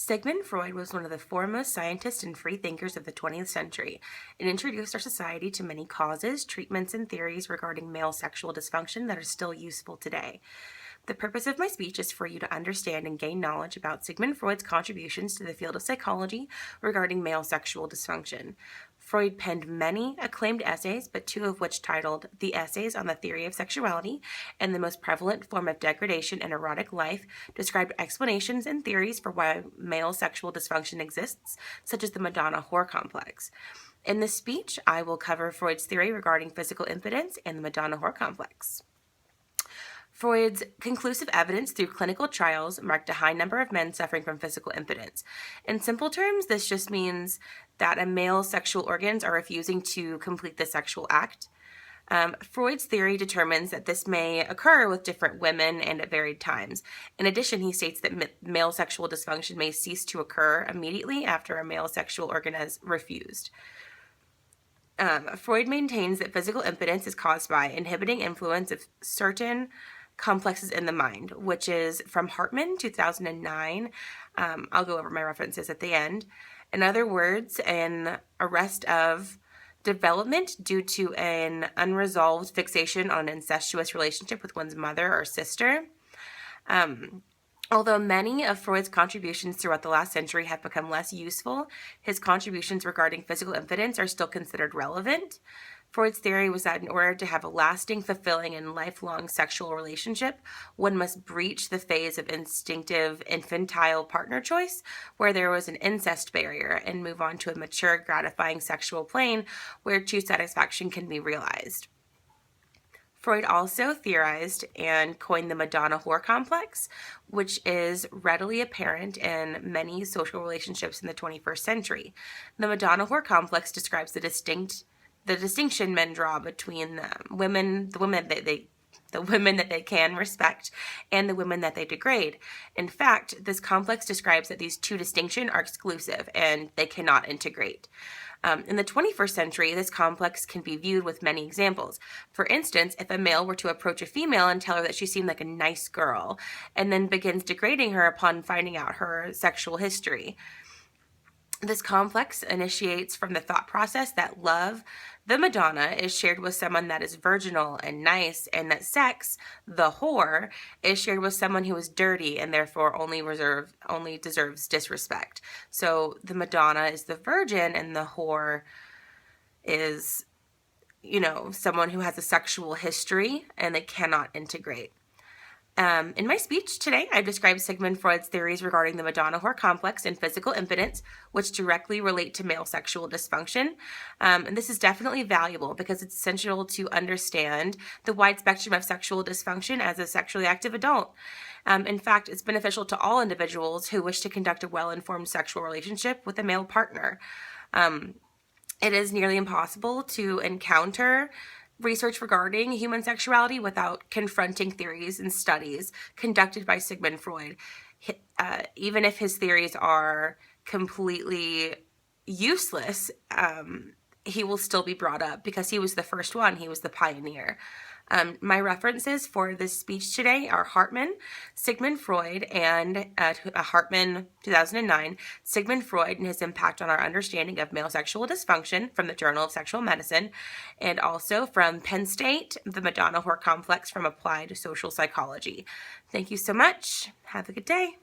Sigmund Freud was one of the foremost scientists and free thinkers of the 20th century and introduced our society to many causes, treatments, and theories regarding male sexual dysfunction that are still useful today. The purpose of my speech is for you to understand and gain knowledge about Sigmund Freud's contributions to the field of psychology regarding male sexual dysfunction. Freud penned many acclaimed essays, but two of which titled The Essays on the Theory of Sexuality and the Most Prevalent Form of Degradation in Erotic Life, described explanations and theories for why male sexual dysfunction exists, such as the Madonna whore complex. In this speech, I will cover Freud's theory regarding physical impotence and the Madonna whore complex. Freud's conclusive evidence through clinical trials marked a high number of men suffering from physical impotence. In simple terms, this just means that a male's sexual organs are refusing to complete the sexual act. Freud's theory determines that this may occur with different women and at varied times. In addition, he states that male sexual dysfunction may cease to occur immediately after a male sexual organ has refused. Freud maintains that physical impotence is caused by inhibiting influence of certain complexes in the mind, which is from Hartman, 2009. I'll go over my references at the end. In other words, an arrest of development due to an unresolved fixation on an incestuous relationship with one's mother or sister. Although many of Freud's contributions throughout the last century have become less useful, his contributions regarding physical impotence are still considered relevant. Freud's theory was that in order to have a lasting, fulfilling, and lifelong sexual relationship, one must breach the phase of instinctive infantile partner choice, where there was an incest barrier, and move on to a mature, gratifying sexual plane where true satisfaction can be realized. Freud also theorized and coined the Madonna whore complex, which is readily apparent in many social relationships in the 21st century. The Madonna whore complex describes the distinction men draw between the women that they can respect and the women that they degrade. In fact, this complex describes that these two distinctions are exclusive and they cannot integrate. In the 21st century, this complex can be viewed with many examples. For instance, if a male were to approach a female and tell her that she seemed like a nice girl, and then begins degrading her upon finding out her sexual history. This complex initiates from the thought process that love, the Madonna, is shared with someone that is virginal and nice, and that sex, the whore, is shared with someone who is dirty and therefore only deserves disrespect. So the Madonna is the virgin and the whore is, someone who has a sexual history and they cannot integrate. In my speech today, I've described Sigmund Freud's theories regarding the Madonna whore complex and physical impotence, which directly relate to male sexual dysfunction. And this is definitely valuable because it's essential to understand the wide spectrum of sexual dysfunction as a sexually active adult. In fact, it's beneficial to all individuals who wish to conduct a well-informed sexual relationship with a male partner. It is nearly impossible to encounter research regarding human sexuality without confronting theories and studies conducted by Sigmund Freud. Even if his theories are completely useless, he will still be brought up because he was the first one. He was the pioneer. My references for this speech today are Hartman, Sigmund Freud, and Hartman 2009, Sigmund Freud and his impact on our understanding of male sexual dysfunction from the Journal of Sexual Medicine, and also from Penn State, the Madonna whore complex from Applied Social Psychology. Thank you so much. Have a good day.